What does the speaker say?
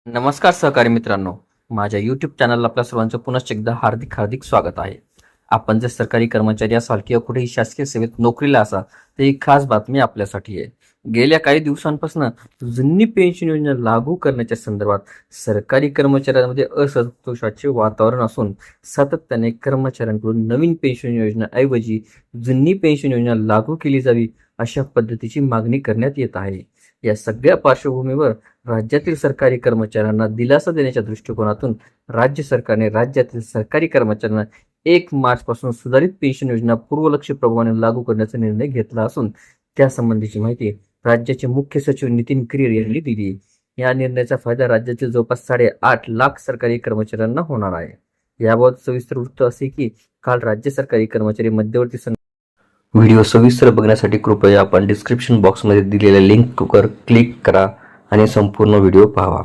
नमस्कार सहकारी मित्रांनो, माझ्या YouTube चॅनलला आपल्या सर्वांचं पुनश्च एकदा हार्दिक हार्दिक स्वागत आहे. आपण जर सरकारी कर्मचारी असाल किंवा कुठेही शासकीय सेवेत नोकरीला असाल तर ही खास बातमी आपल्यासाठी आहे. गेल्या काही दिवसांपासून जुनी पेन्शन योजना लागू करण्याच्या संदर्भात सरकारी कर्मचाऱ्यांमध्ये असंतोषाचे वातावरण असून सातत्याने कर्मचाऱ्यांकडून नवीन पेन्शन योजना ऐवजी जुनी पेन्शन योजना लागू केली जावी अशा पद्धतीची मागणी करण्यात येत आहे. या सगळ्या पार्श्वभूमीवर राज्यातील सरकारी कर्मचाऱ्यांना दिलासा देण्याच्या दृष्टिकोनातून राज्य सरकारने राज्यातील सरकारी कर्मचाऱ्यांना 1 मार्च पासून सुधारित पेन्शन योजना पूर्वलक्षीप्रमाणे लागू करण्याचा निर्णय घेतला असून त्यासंबंधीची माहिती राज्याचे मुख्य सचिव नितीन किरीर यांनी दिली आहे. या निर्णयाचा फायदा राज्यातील जवळपास 8.5 लाख सरकारी कर्मचाऱ्यांना होणार आहे. याबाबत सविस्तर वृत्त असे की काल राज्य सरकारी कर्मचारी मध्यवर्ती व्हिडिओ सविस्तर बघण्यासाठी कृपया आपण डिस्क्रिप्शन बॉक्समध्ये दिलेल्या लिंकवर क्लिक करा आणि संपूर्ण व्हिडिओ पाहावा.